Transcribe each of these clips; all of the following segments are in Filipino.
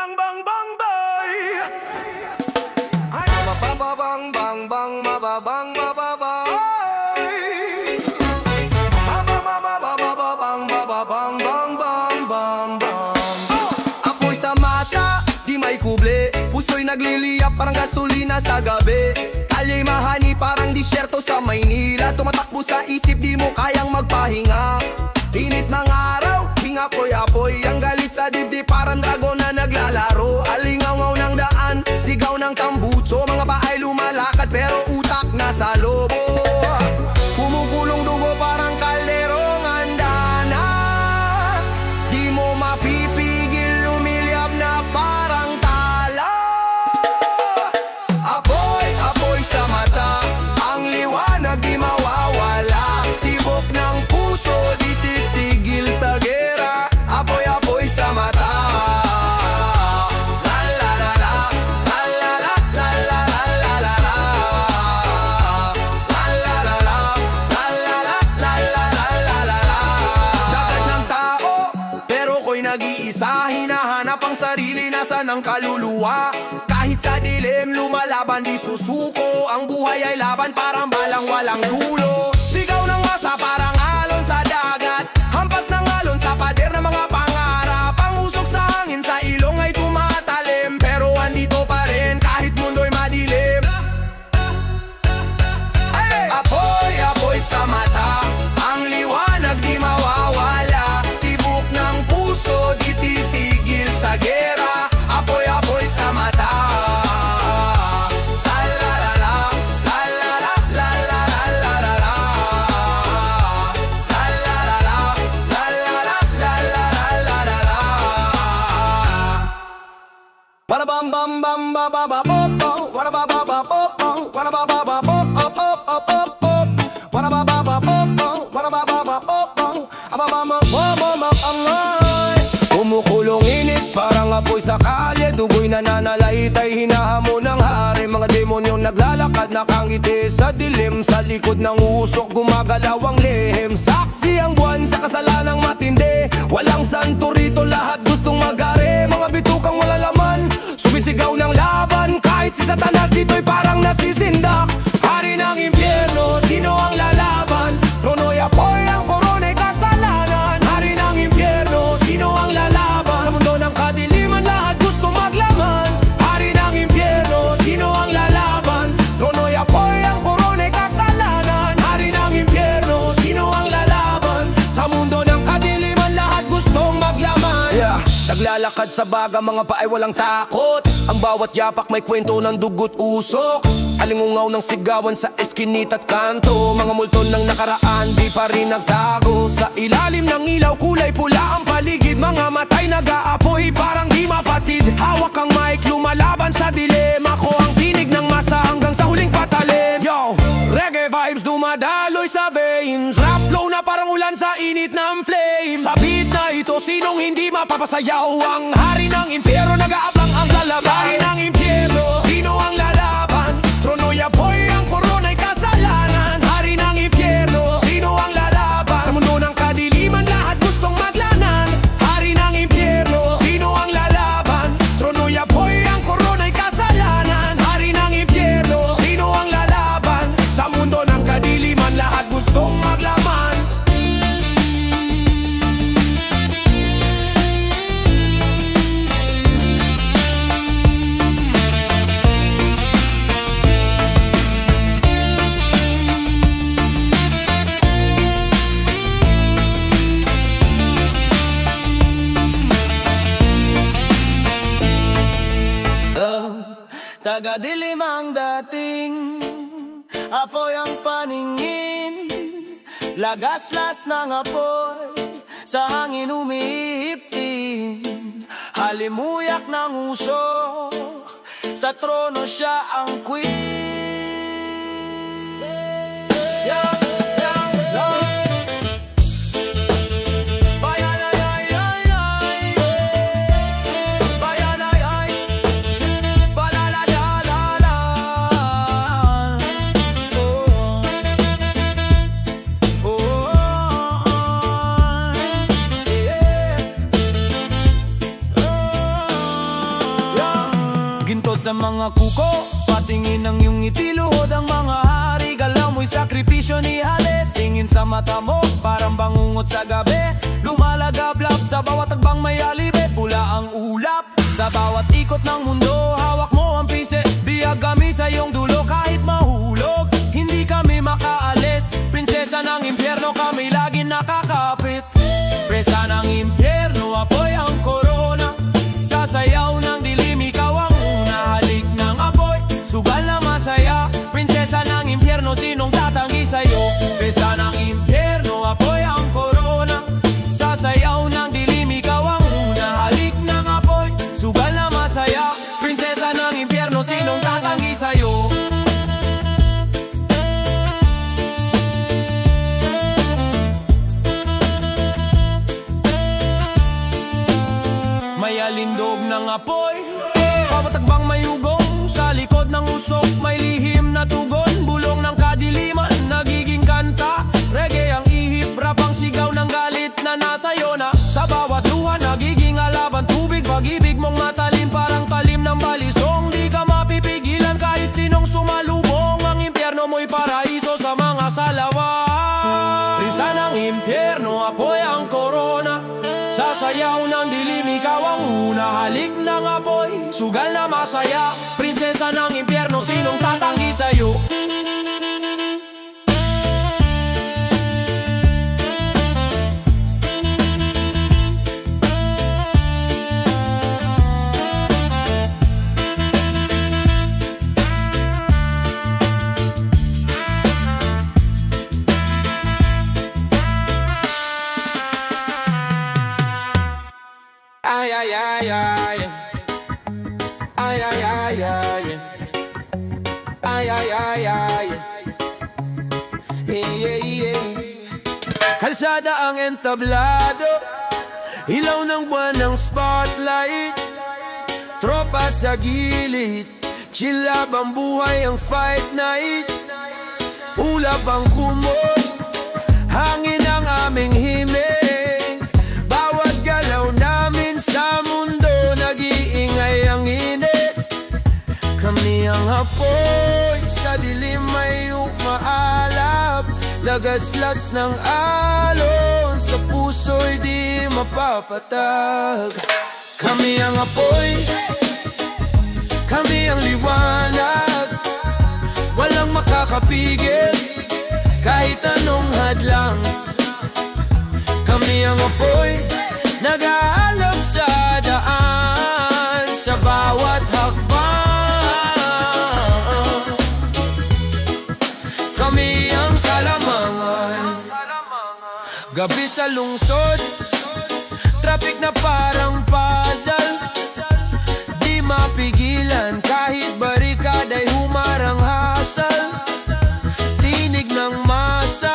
bang bang bang boy. Ay mababang bang bang mababang mababang. Mababang mababang bang bang bang bang. Apoy sa mata, di may kuble. Puso'y nagliliyap parang gasolina sa gabi. Kalya'y mahani parang disyerto sa Maynila. Tumatakbo sa isip di mo kayang magpahinga. Init ng araw, hinga ko'y apoy. Ang galit sa dibdib parang dragon na naglalaro. Alingaw ng daan, sigaw ng tambucho. Mga bahay lumalakad pero utak nasa lobo. Kumukulong dugo parang kalderong handa na. Di mo mapipigil, lumiliyab na parang tala. Apoy, apoy sa mata, ang liwanag di mawawala. Tibok ng puso, di titigil sa gera. Apoy, apoy sa mata. La la la la, la la la, la la la la la la. La la la la, la la la, la la la la la la. Dagat ng tao, pero ko'y nag-iisa. Hinahanap ang sarili, nasaan ang kaluluwa. Kahit sa dilim, lumalaban, di susuko. Ang buhay ay laban, parang balang walang dulo. Sigaw ng masa, parang alon sa dagat. Hampas ng alon sa pader ng mga pangarap. Ang usok sa hangin, sa ilong ay tumatalim. Pero andito pa rin, kahit mundo'y madilim. Apoy, apoy sa mata, ang liwanag di mawawala. Tibok ng puso, di titigil sa gera. Apoy, apoy sa mata. La la la la, la la la, la la la la la la. La la la la, la la la, la la la la la. Wada bam bam bam ba ba ba bop bop. Wada ba ba ba bop bop. Wada ba ba ba bop bop bop bop bop. Wada ba ba ba bop bop. Wada ba ba ba bop bop. Aba ba ma bop bop angay. Kumukulong init parang apoy sa kalye. Dugo'y nananalaytay, hinahamo ng hari. Mga demonyong naglalakad, nakangiti sa dilim. Sa likod ng usok, gumagalaw ang lihim. Saksi ang buwan sa kasalanang matindi. Walang santo rito, lahat gustong magari. Mga bitukang wala laman, sumisigaw ng laban. Kahit si Satanas dito'y parang nasisindak. Hari ng impyerno, sino ang lalaban? Trono'y apoy, ang korona'y kasalanan. Hari ng impyerno, sino ang lalaban? Sa mundo ng kadiliman, lahat gusto maglaman. Hari ng impyerno, sino ang lalaban? Trono'y apoy, ang korona'y kasalanan. Hari ng impyerno, sino ang lalaban? Sa mundo ng kadiliman, lahat gustong maglaman. Naglalakad sa baga, mga paay walang takot. Ang bawat yapak may kwento ng dugo't usok. Alingungaw ng sigawan sa eskinit at kanto. Mga multo ng nakaraan, di pa rin nagtago. Sa ilalim ng ilaw, kulay pula ang paligid. Mga matay nag-aapoy, parang di mapatid. Hawak ang mic, lumalaban sa dilim. Ako ang tinig ng masa hanggang sa huling patalim. Yo, reggae vibes dumadaloy sa veins. Rap flow na parang ulan sa init ng flame. Sa beat na ito, sinong hindi mapapasayaw? Ang hari ng impyerno, nag-aabang ang lalaban. Hari ng impyerno, sino ang lalaban? Trono'y apoy, ang korona'y kasalanan. Hari ng impyerno, sino ang lalaban? Sa mundo ng kadiliman, lahat gustong maglanan. Hari ng impyerno, sino ang lalaban? Trono'y apoy, ang korona'y kasalanan. Hari ng impyerno, sino ang lalaban? Sa mundo ng kadiliman, lahat gustong maglaman. Tagadilim ang dating, apoy ang paningin. Lagaslas ng apoy, sa hangin umihipin. Halimuyak ng usok, sa trono siya ang queen. Ginto sa mga kuko, patingin ng iyong ngiti, luhod ang mga hari. Galaw mo'y sakripisyo ni Hades. Tingin sa mata mo, parang bangungot sa gabi. Lumalagablap sa bawat tagbang may alibe. Pula ang ulap sa bawat ikot ng mundo. Hawak mo ang pise, biyag kami sa iyong dulo. Kahit mahulog, hindi kami makaalis. Prinsesa ng impyerno, kami lagi nakakapit. Presa ng impyerno, apoy ang korona. Sasayaw ng dilim, ikaw ang una. Halik ng apoy, sugal na masaya. Prinsesa ng impyerno, sinong tatanggi sa'yo? Presa ng impyerno, apoy ang korona. Sasayaw ng dilim, ikaw ang una. Halik ng apoy, sugal na masaya. Prinsesa ng impyerno, sinong tatanggi sa'yo? May alindog ng apoy, pabatagbang mayugong. Sa likod ng usok, may lihim na tugon. Bulong ng kadiliman, nagiging kanta. Reggae ang ihip, rap ang sigaw ng galit na nasa'yo na. Sa bawat luha, nagiging alaban. Tubig, pag-ibig mong matalim, parang talim ng balisong. Di ka mapipigilan kahit sinong sumalubong. Ang impyerno mo'y paraiso sa mga salawa. Prisa ng impyerno, apoy ang korona. Sasayaw ng dilim, ikaw ang una. Halik ng apoy, sugal na masaya. Prinsesa ng impyerno, sinong tatanggi sa'yo? Ay, ay, ay, ay. Ay, ay, ay, ay. Ay, ay, ay, ay. Yeah, yeah. Kalsada ang entablado, ilaw ng buwan ng spotlight. Tropa sa gilid, chillab ang buhay ang fight night. Ulap ang kumot, hangin ang aming himig. Bawat galaw namin sa mundo, nag-iingay ang init. Kami ang apoy, sa dilim may umaalap. Lagaslas ng alon, sa puso'y di mapapatag. Kami ang apoy, kami ang liwanag. Walang makakapigil, kahit anong hadlang. Kami ang apoy, nag-aalab sa daan, sa bawat hakbang. Kami ang kalamangan. Gabi sa lungsod, traffic na parang puzzle. Di mapigilan kahit barikada'y humarang hasal. Tinig ng masa,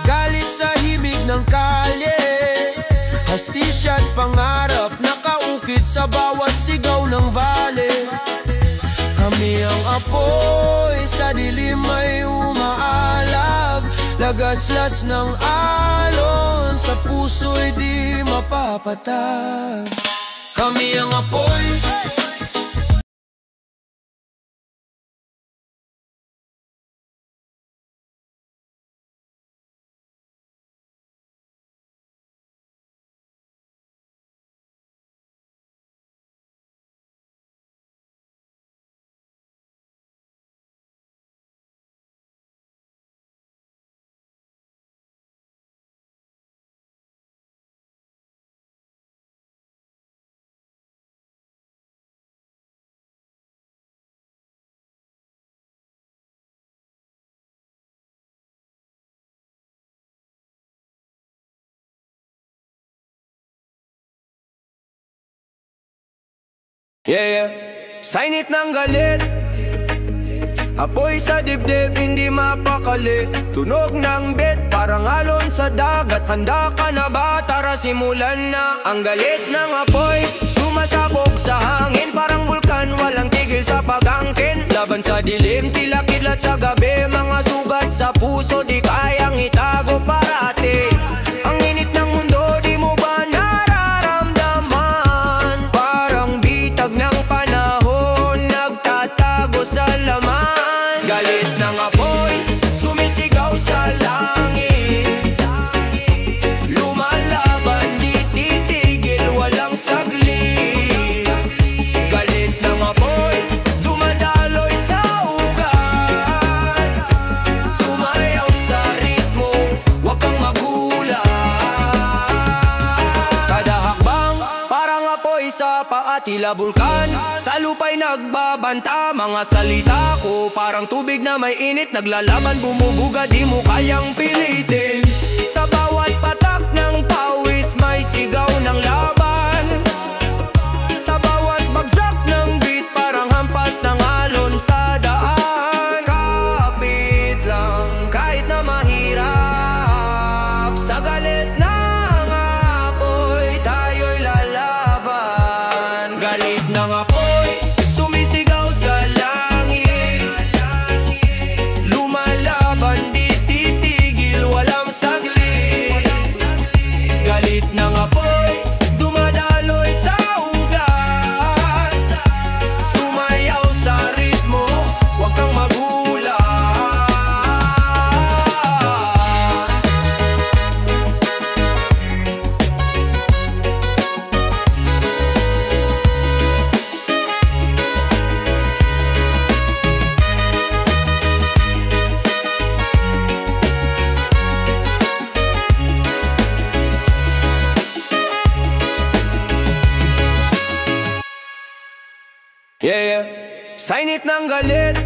galit sa himig ng kalye. Hastisya't pangarap, nakaukit sa bawat sigaw ng vale. Kami ang apoy, sa dilim ay umaalab. Lagaslas ng alon, sa puso'y di mapapatag. Kami ang apoy. Yeah, yeah. Sainit ng galit, apoy sa dibdib, hindi mapakali. Tunog ng bet, parang alon sa dagat. Handa ka na ba? Tara simulan na. Ang galit ng apoy, sumasabog sa hangin. Parang vulkan, walang tigil sa pag-angkin. Laban sa dilim, tila kidlat sa gabi. Mga sugat sa puso, di kayang itago parati. Ang init ng mundo, di mo ba nararamdaman? Parang bitag ng panahon, sapa at tila bulkan, sa lupa'y nagbabanta. Mga salita ko parang tubig na may init, naglalaban bumubuga, di mo kayang pilitin. Sa bawat patak ng pawis may sigaw ng laban, sa bawat bagsak ng beat parang hampas ng alon sa daan. Kapit lang kahit na mahirap, sa galit ng apoy tayo'y lalaban. Galit ng apoy sumisigaw sa langit, lumalaban di titigil, walang saglit. Galit ng apoy dumadaloy sa ugat, sumayaw sa ritmo, huwag kang magulat. Yeah, sa init ng galit,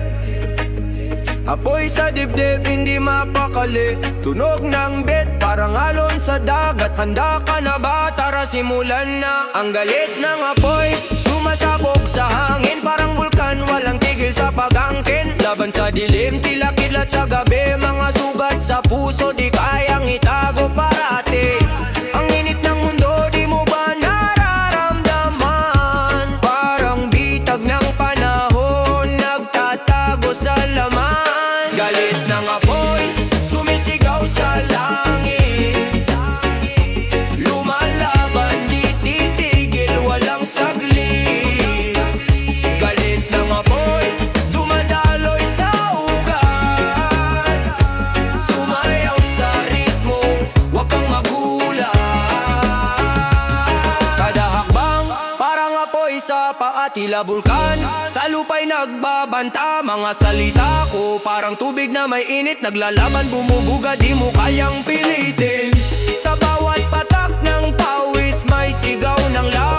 apoy sa dibdib, hindi mapakali. Tunog ng beat, parang alon sa dagat. Handa ka na ba? Tara simulan na. Ang galit ng apoy, sumasabog sa hangin, parang bulkan, walang tigil sa pag-angkin. Laban sa dilim, tila kidlat sa gabi. Mga sugat sa puso, di kayang itago parati. Ang init ng mundo, di mo ba nararamdaman? Parang bitag ng panahon, nagtatago sa laman. Galit ng apoy, sumisigaw sa langit, lumalaban di titigil, walang saglit. Galit ng apoy dumadaloy sa ugat, sumayaw sa ritmo, huwag kang magulat. Kada hakbang parang apoy sa paa, tila bulkan, sa lupa'y nagbabanta. Mga salita ko parang tubig na may init, naglalaban bumubuga, di mo kayang pilitin. Sa bawat patak ng pawis may sigaw ng laban,